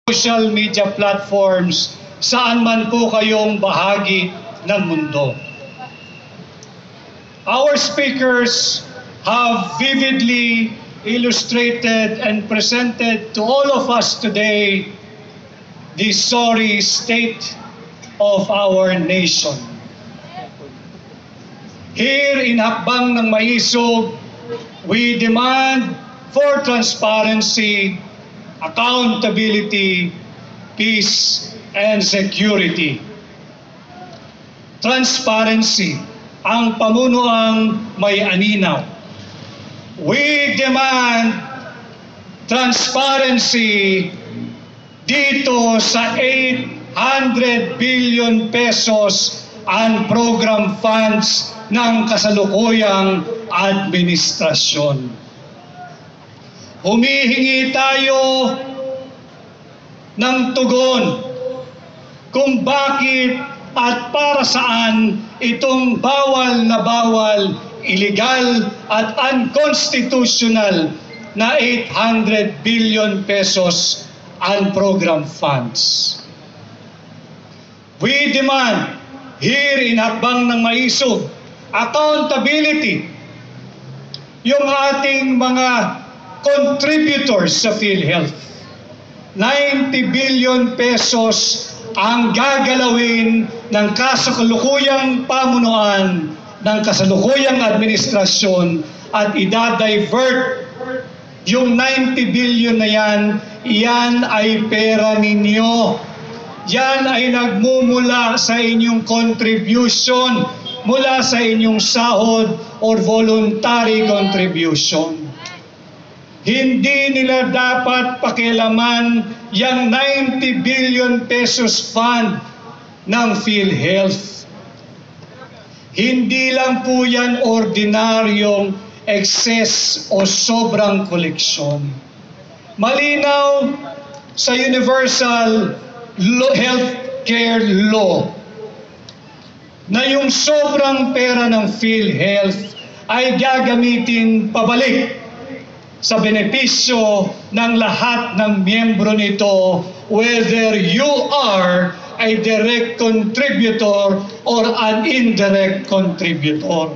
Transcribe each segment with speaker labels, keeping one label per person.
Speaker 1: social media platforms saan man po kayong bahagi ng mundo. Our speakers have vividly illustrated and presented to all of us today the sorry state of our nation. Here in Hakbang ng Maisog, we demand for transparency, accountability, peace, and security. Transparency, ang pamunuang may aninaw. We demand transparency dito sa 800 billion pesos ang program funds ng kasalukuyang administrasyon. Humihingi tayo ng tugon kung bakit at para saan itong bawal na bawal, illegal at unconstitutional na 800 billion pesos ang program funds. We demand here in Hakbang ng Maisog accountability. Yung ating mga contributors sa PhilHealth, 90 billion pesos ang gagalawin ng kasalukuyang pamunuan ng kasalukuyang administrasyon at idadivert yung 90 billion na yan ay pera ninyo. Yan ay nagmumula sa inyong contribution, mula sa inyong sahod or voluntary contribution. Hindi nila dapat pakialaman yung 90 billion pesos fund ng PhilHealth. Hindi lang po yan ordinaryong excess o sobrang koleksyon. Malinaw sa Universal Healthcare Law na yung sobrang pera ng PhilHealth ay gagamitin pabalik sa benepisyo ng lahat ng miyembro nito, whether you are a direct contributor or an indirect contributor.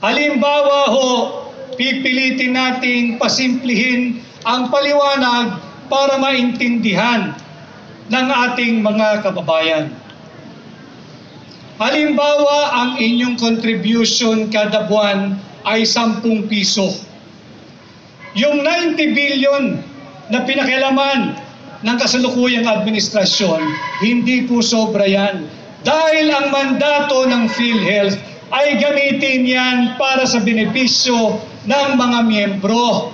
Speaker 1: Halimbawa ho, pipilitin nating pasimplihin ang paliwanag para maintindihan ng ating mga kababayan. Halimbawa, ang inyong contribution kada buwan ay 10 piso. Yung 90 billion na pinakialaman ng kasalukuyang administrasyon, hindi po sobra yan. Dahil ang mandato ng PhilHealth ay gamitin yan para sa benepisyo ng mga miyembro.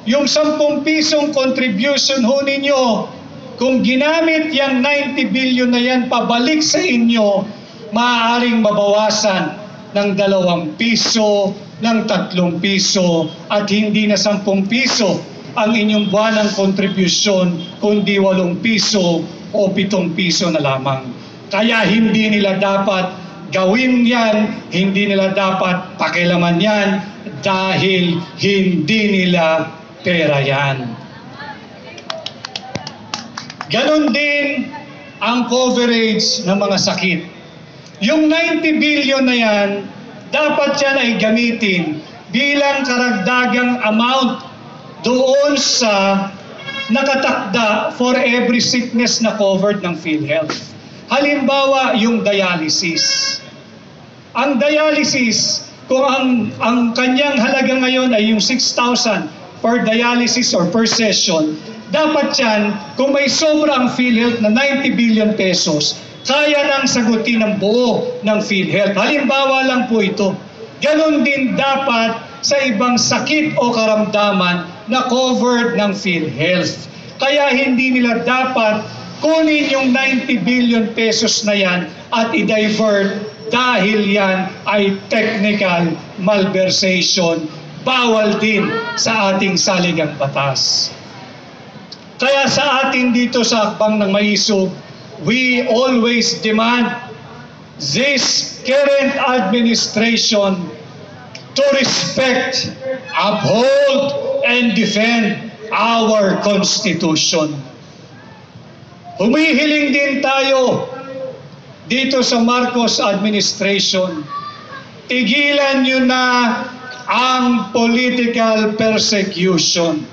Speaker 1: Yung 10 pisong contribution ho ninyo, kung ginamit yung 90 billion na yan pabalik sa inyo, maaaring mabawasan ng 2 piso, ng 3 piso, at hindi na 10 piso ang inyong buwanang kontribusyon, kundi 8 piso o 7 piso na lamang. Kaya hindi nila dapat gawin yan, hindi nila dapat pakialaman yan, dahil hindi nila pera yan. Ganon din ang coverage ng mga sakit. Yung 90 billion na yan, dapat yan ay gamitin bilang karagdagang amount doon sa nakatakda for every sickness na covered ng PhilHealth. Halimbawa, yung dialysis. Ang dialysis, kung ang kanyang halaga ngayon ay yung 6,000 per dialysis or per session, dapat yan, kung may sobra ang PhilHealth na 90 billion pesos, kaya nang sagutin ng buo ng PhilHealth. Halimbawa lang po ito. Ganon din dapat sa ibang sakit o karamdaman na covered ng PhilHealth. Kaya hindi nila dapat kunin yung 90 billion pesos na yan at i-divert dahil yan ay technical malversation. Bawal din sa ating saligang batas. Kaya sa atin dito sa Hakbang ng Maisog, we always demand this current administration to respect, uphold, and defend our Constitution. Humihiling din tayo dito sa Marcos administration. Tigilan nyo na ang political persecution.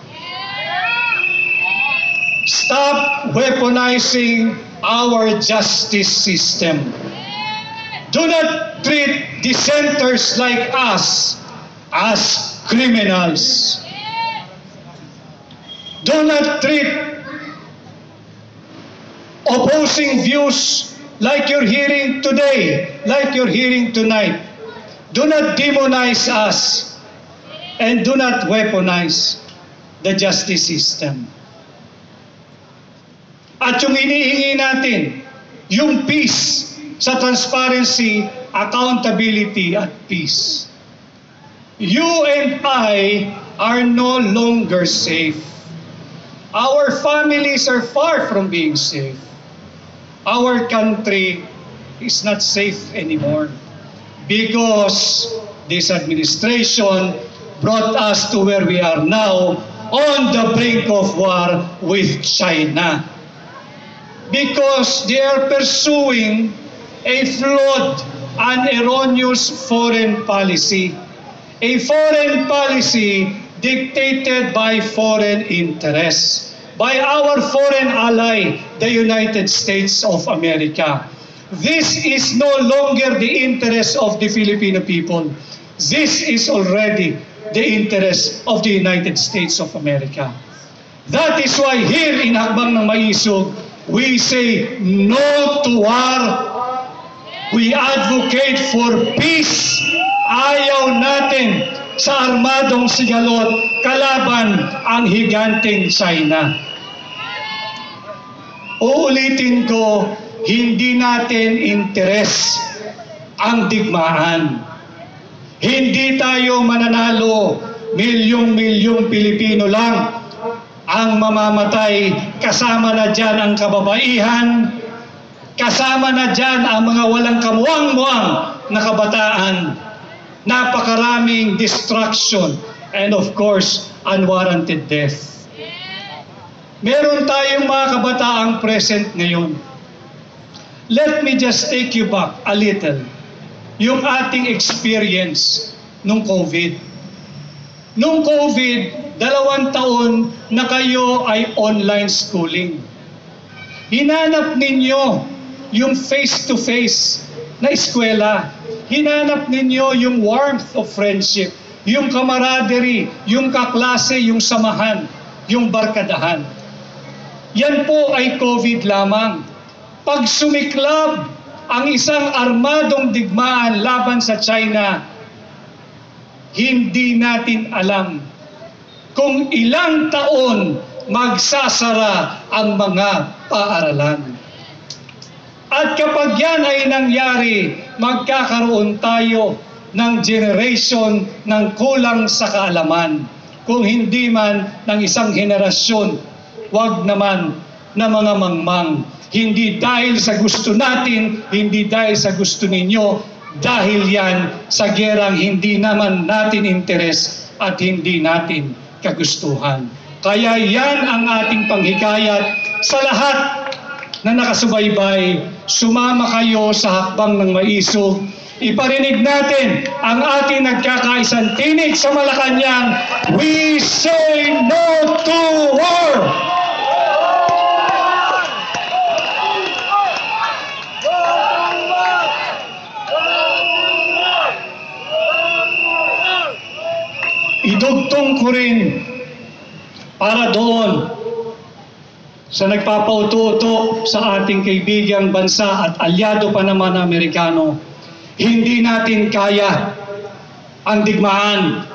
Speaker 1: Stop weaponizing our justice system. Do not treat dissenters like us as criminals. Do not treat opposing views like you're hearing today, like you're hearing tonight. Do not demonize us and do not weaponize the justice system. At yung inihingi natin, yung peace sa transparency, accountability at peace. You and I are no longer safe. Our families are far from being safe. Our country is not safe anymore because this administration brought us to where we are now, on the brink of war with China. Because they are pursuing a flawed and erroneous foreign policy. A foreign policy dictated by foreign interests, by our foreign ally, the United States of America. This is no longer the interest of the Filipino people. This is already the interest of the United States of America. That is why here in Hakbang ng Maisog, we say no to war. We advocate for peace. Ayaw natin sa armadong sigalot kalaban ang higanteng China. Uulitin ko, hindi natin interes ang digmaan. Hindi tayo mananalo, milyong-milyong Pilipino lang ang mamamatay, kasama na dyan ang kababaihan, kasama na dyan ang mga walang kamuwang-muwang na kabataan, napakaraming destruction, and of course, unwarranted death. Meron tayong mga kabataang present ngayon. Let me just take you back a little. Yung ating experience nung COVID. Nung COVID, 2 taon na kayo ay online schooling. Hinanap ninyo yung face-to-face na eskwela. Hinanap ninyo yung warmth of friendship, yung camaraderie, yung kaklase, yung samahan, yung barkadahan. Yan po ay COVID lamang. Pag sumiklab ang isang armadong digmaan laban sa China, hindi natin alam kung ilang taon magsasara ang mga paaralan. At kapag yan ay nangyari, magkakaroon tayo ng generation ng kulang sa kaalaman. Kung hindi man ng isang henerasyon, wag naman na mga mangmang. Hindi dahil sa gusto natin, hindi dahil sa gusto ninyo, dahil yan sa gerang hindi naman natin interes at hindi natin kagustuhan. Kaya yan ang ating panghikayat sa lahat na nakasubaybay. Sumama kayo sa Hakbang ng Maisog. Iparinig natin ang ating nagkakaisang tinig sa Malacanang. We say no to war! Idugtong ko rin para doon sa nagpapauto-uto sa ating kaibigang bansa at alyado pa naman na Amerikano. Hindi natin kaya ang digmaan.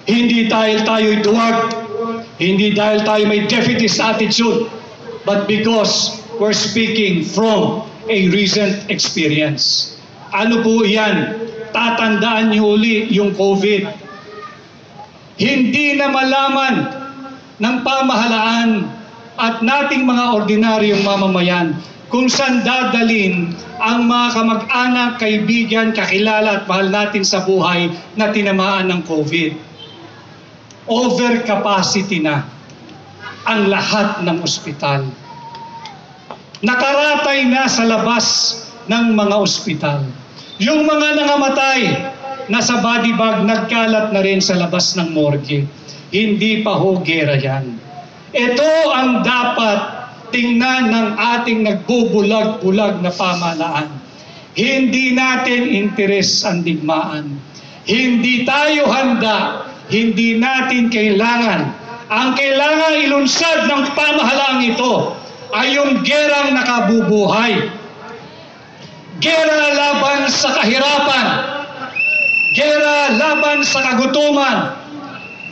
Speaker 1: Hindi dahil tayo'y duwag, hindi dahil tayo may defeatist attitude, but because we're speaking from a recent experience. Ano po yan? Tatandaan niyo uli yung COVID. Hindi na malaman ng pamahalaan at nating mga ordinaryong mamamayan kung saan dadalin ang mga kamag-anak, kaibigan, kakilala at mahal natin sa buhay na tinamaan ng COVID. Overcapacity na ang lahat ng ospital. nakaratay na sa labas ng mga ospital. Yung mga nangamatay, nasa body bag, nagkalat na rin sa labas ng morgue. Hindi pa ho gera yan. Ito ang dapat tingnan ng ating nagbubulag-bulag na pamahalaan. Hindi natin interes ang digmaan. Hindi tayo handa, hindi natin kailangan. Ang kailangan ilunsad ng pamahalaang ito ay yung gerang nakabubuhay. Gera laban sa kahirapan. Gera laban sa kagutuman.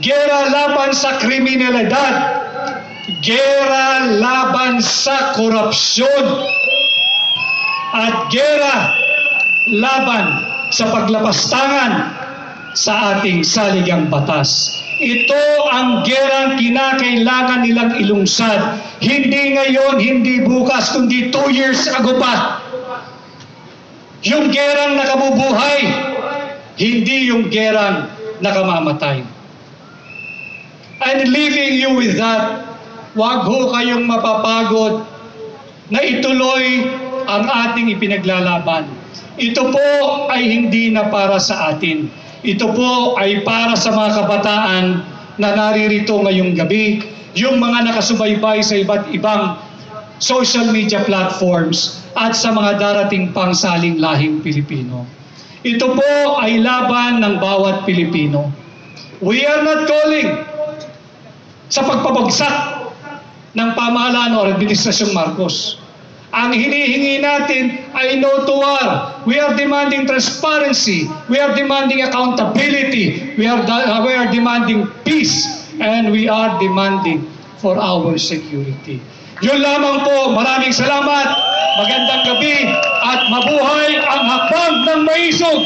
Speaker 1: Gera laban sa kriminalidad. Gera laban sa korupsyon. At gera laban sa paglapastangan sa ating saligang batas. Ito ang gerang kinakailangan nilang ilungsad. Hindi ngayon, hindi bukas, kundi 2 years ago pa. Yung gerang nakabubuhay, hindi yung gerang nakamamatay. And leaving you with that, wag ho kayong mapapagod na ituloy ang ating ipinaglalaban. Ito po ay hindi na para sa atin. Ito po ay para sa mga kabataan na naririto ngayong gabi, yung mga nakasubaybay sa iba't ibang social media platforms at sa mga darating pang saling lahing Pilipino. Ito po ay laban ng bawat Pilipino. We are not calling sa pagpabagsak ng pamahalaan o Administrasyong Marcos. Ang hinihingi natin ay no to war. We are demanding transparency. We are demanding accountability. We are demanding peace. And we are demanding for our security. Yun lamang po. Maraming salamat. Magandang gabi at mabuhay ang hakbang ng maisog.